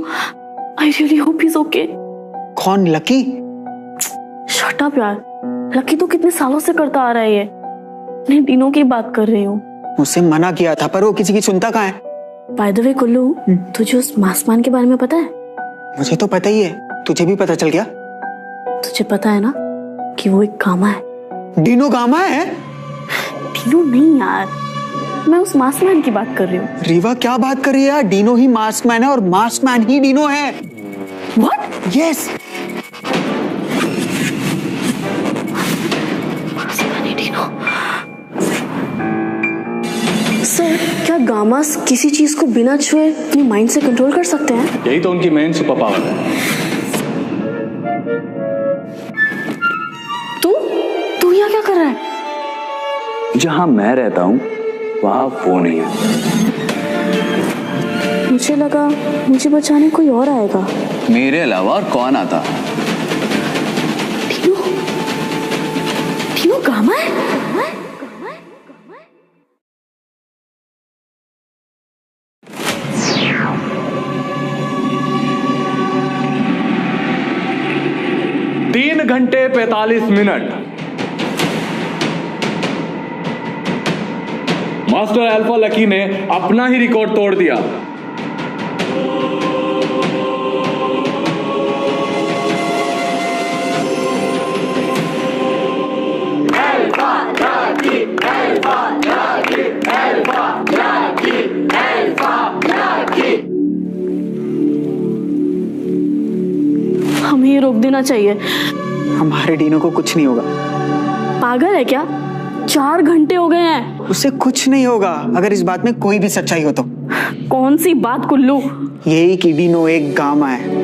I really hope is okay. कौन, लकी? शट अप यार, लकी तो कितने सालों से करता आ रहा है ये। मैं डीनो की बात कर रही हूँ। उससे मना किया था पर वो किसी की सुनता कहाँ है। बाय द वे कुल्लू, तुझे उस मास्कमैन के बारे में पता है? मुझे तो पता ही है, तुझे भी पता चल गया? तुझे पता है ना कि वो एक गामा है। डीनो गामा है? डीनो नहीं यार, मैं उस मास्कमैन की बात कर रही हूँ। रीवा क्या बात कर रही है यार? डीनो ही मास्कमैन है और मास्कमैन ही डीनो है। व्हाट? यस। सर, क्या गामास किसी चीज को बिना छुए अपने माइंड से कंट्रोल कर सकते हैं? यही तो उनकी मेन सुपर पावर है। तू यहाँ क्या कर रहा है? जहां मैं रहता हूं वहां वो नहीं है। मुझे लगा मुझे बचाने कोई और आएगा। मेरे अलावा और कौन आता? डीनो, डीनो गामा है? 3 घंटे 45 मिनट मास्टर अल्फा लकी ने अपना ही रिकॉर्ड तोड़ दिया। Alpha Lucky, alpha Lucky, alpha Lucky, alpha lucky. हमें ये रोक देना चाहिए। हमारे डीनो को कुछ नहीं होगा। पागल है क्या? 4 घंटे हो गए हैं। उससे कुछ नहीं होगा अगर इस बात में कोई भी सच्चाई हो तो। कौन सी बात कुल्लू? यही कि डीनो एक गामा है।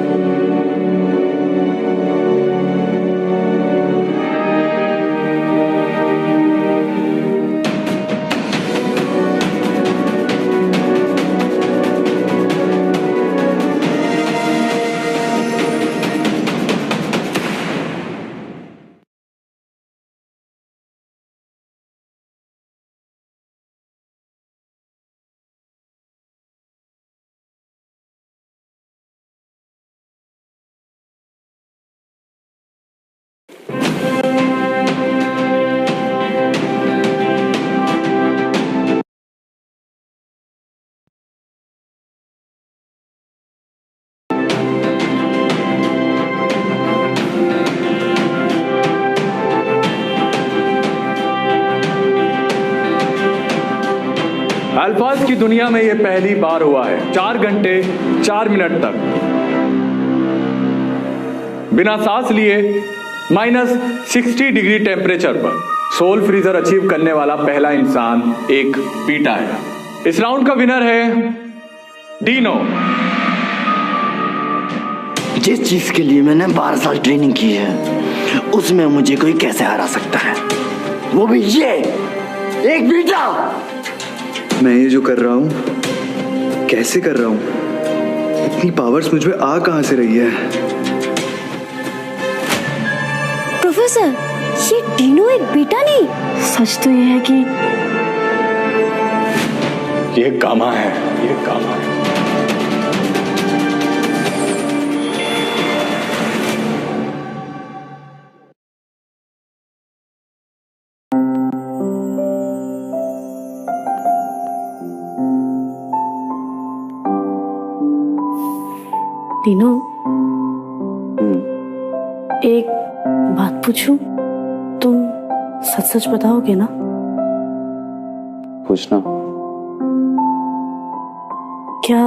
अल्फाज की दुनिया में यह पहली बार हुआ है 4 घंटे 4 मिनट तक बिना सांस लिए -60 डिग्री टेम्परेचर पर सोल फ्रीजर अचीव करने वाला पहला इंसान एक पीटा है। इस राउंड का विनर है डीनो। जिस चीज के लिए मैंने 12 साल ट्रेनिंग की है उसमें मुझे कोई कैसे हरा सकता है, वो भी ये एक बीटा। मैं ये जो कर रहा हूं कैसे कर रहा हूं, इतनी पावर्स मुझ में आ कहां से रही है? प्रोफेसर, ये डीनो एक बेटा नहीं। सच तो यह है कि ये गामा है, ये गामा है। डीनो, एक बात पूछूं? तुम सच सच बताओगे ना? पूछना। क्या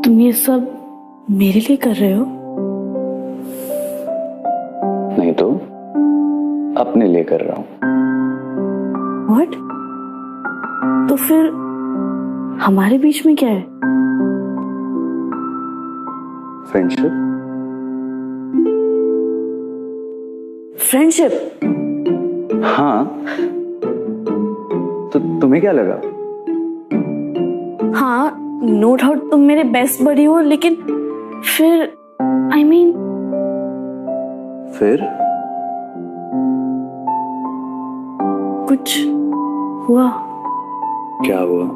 तुम ये सब मेरे लिए कर रहे हो? नहीं तो अपने लिए कर रहा हूं। What? तो फिर हमारे बीच में क्या है? फ्रेंडशिप। फ्रेंडशिप? हाँ, तो तुम्हें क्या लगा? हाँ, नो डाउट तुम मेरे बेस्ट बडी हो, लेकिन फिर I mean, फिर कुछ हुआ? क्या हुआ?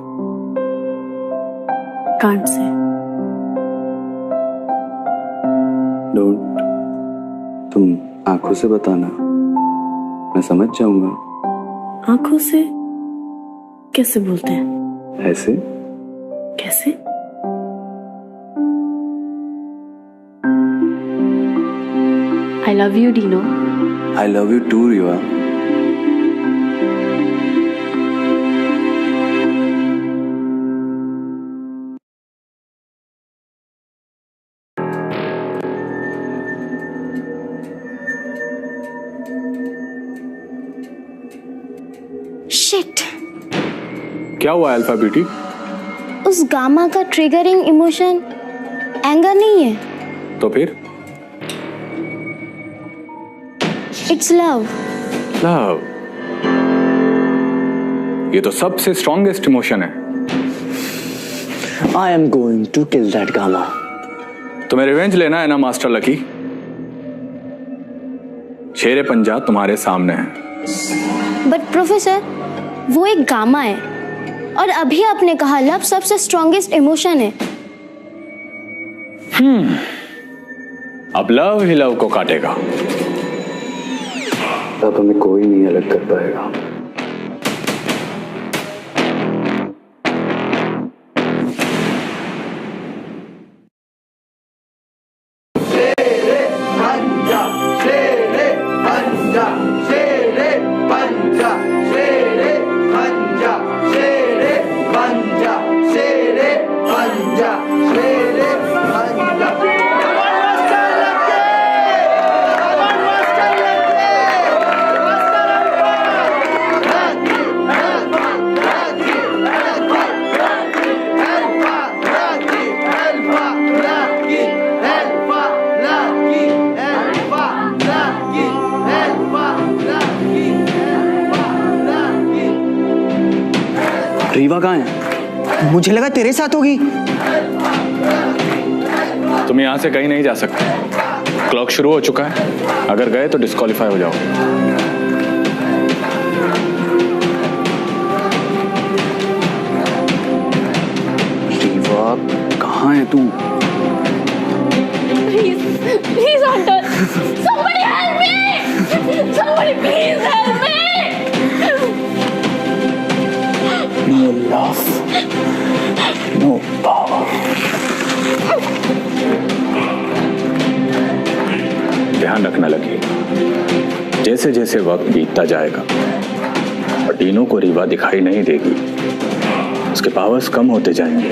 Can't say. डोंट, तुम आंखों से बताना, मैं समझ जाऊंगा। आंखों से कैसे बोलते हैं? ऐसे। कैसे? I love you, Dino. I love you too, Riva. Shit, क्या हुआ अल्फा बेटी? उस गामा का ट्रिगरिंग इमोशन एंगर नहीं है। तो फिर? It's love. लव? ये तो सबसे स्ट्रॉन्गेस्ट इमोशन है। I am going to kill that gamma. तुम्हें रिवेंज लेना है ना मास्टर लकी? शेरे पंजा तुम्हारे सामने है। बट प्रोफेसर, वो एक गामा है और अभी आपने कहा लव सबसे स्ट्रॉन्गेस्ट इमोशन है। अब लव ही लव को काटेगा। अब हमें कोई नहीं अलग कर पाएगा। रीवा कहाँ है? मुझे लगा तेरे साथ होगी। तुम यहां से कहीं नहीं जा सकते। क्लॉक शुरू हो चुका है, अगर गए तो डिस्क्वालीफाई हो जाओ। रीवा कहाँ है तू? Please, Hunter, somebody help me! Somebody please help me! No love, no power. ध्यान रखना लगी, जैसे जैसे वक्त बीतता जाएगा और डीनो को रीवा दिखाई नहीं देगी, उसके पावर्स कम होते जाएंगे,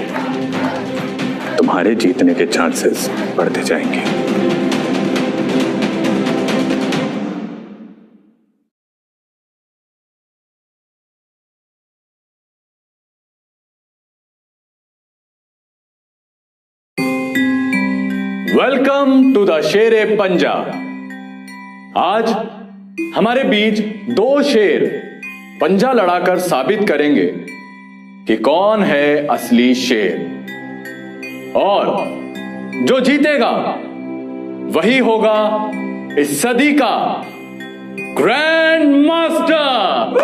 तुम्हारे जीतने के चांसेस बढ़ते जाएंगे। वेलकम टू द शेरे पंजा। आज हमारे बीच दो शेर पंजा लड़ाकर साबित करेंगे कि कौन है असली शेर, और जो जीतेगा वही होगा इस सदी का ग्रैंड मास्टर।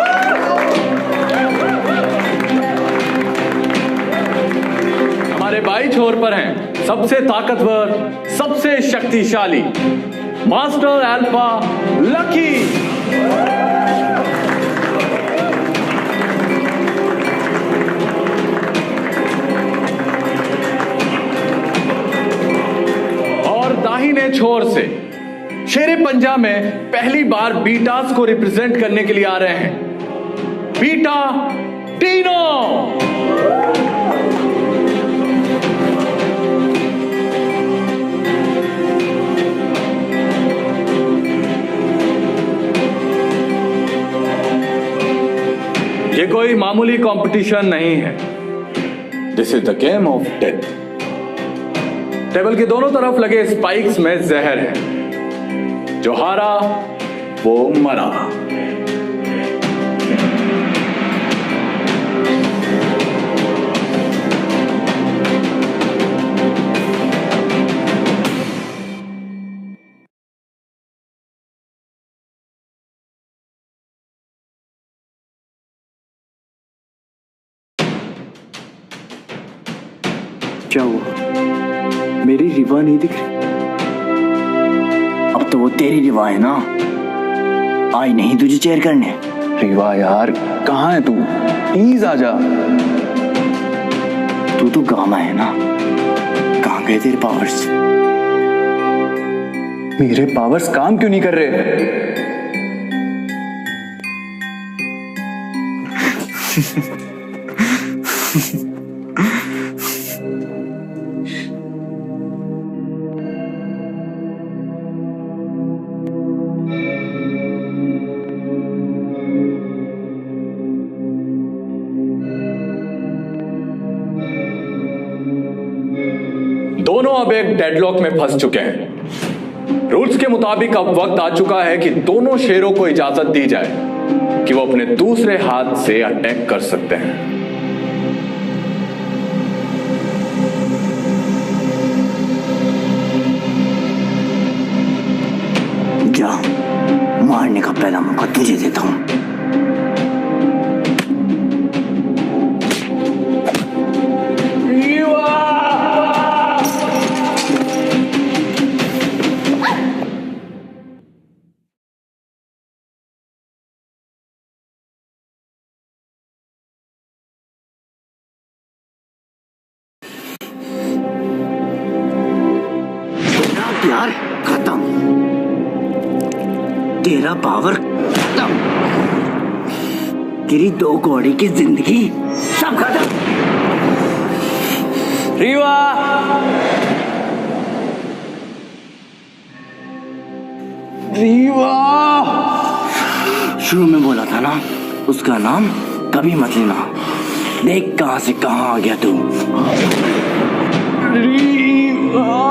हमारे बाई छोर पर हैं सबसे ताकतवर, सबसे शक्तिशाली मास्टर अल्फा लकी। और दाहिने छोर से शेरे पंजा में पहली बार बीटास को रिप्रेजेंट करने के लिए आ रहे हैं बीटा टीनो। ये कोई मामूली कंपटीशन नहीं है, this is the game of death. Table के दोनों तरफ लगे स्पाइक्स में जहर है, जो हारा वो मरा। क्या हुआ? मेरी रिवा नहीं दिख रही? अब तो वो तेरी रिवा है ना, आई नहीं तुझे चेयर करने। रिवा यार कहाँ है तू? प्लीज आजा। तू तो गामा है ना, कहाँ गए तेरे पावर्स? मेरे पावर्स काम क्यों नहीं कर रहे? दोनों अब एक डेडलॉक में फंस चुके हैं। रूल्स के मुताबिक अब वक्त आ चुका है कि दोनों शेरों को इजाजत दी जाए कि वो अपने दूसरे हाथ से अटैक कर सकते हैं। जा, मारने का पहला मौका तुझे देता हूं। यार खत्म, तेरा पावर खत्म, तेरी दो कौड़ी की जिंदगी सब खत्म। रीवा, रीवा, शुरू में बोला था ना, उसका नाम कभी मत लेना। देख कहां से कहां आ गया तू। रीवा,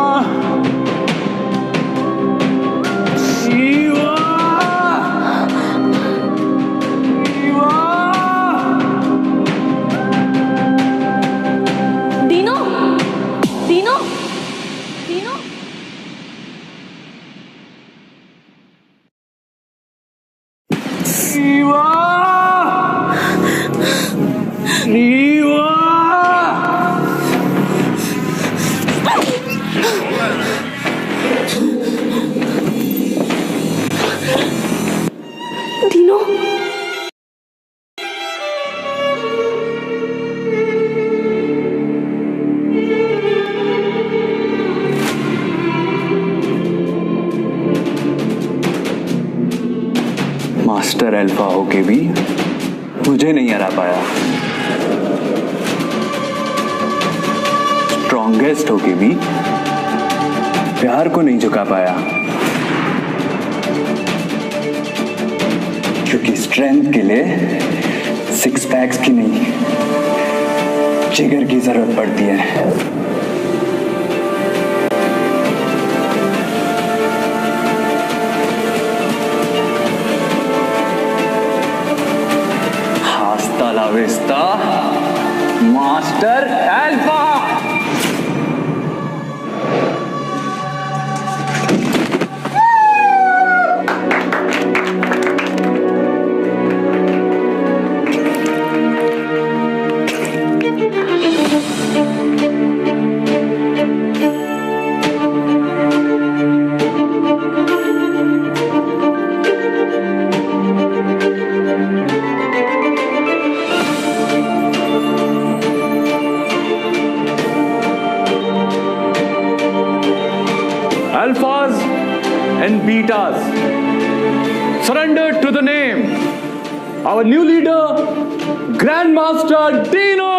मास्टर अल्फा होके भी मुझे नहीं हरा पाया। स्ट्रॉन्गेस्ट होके भी प्यार को नहीं झुका पाया, क्योंकि स्ट्रेंथ के लिए सिक्स पैक्स की नहीं, जिगर की जरूरत पड़ती है। Hasta la vista master alpha. Alphas and betas, surrender to the name. Our new leader, Grandmaster Dino.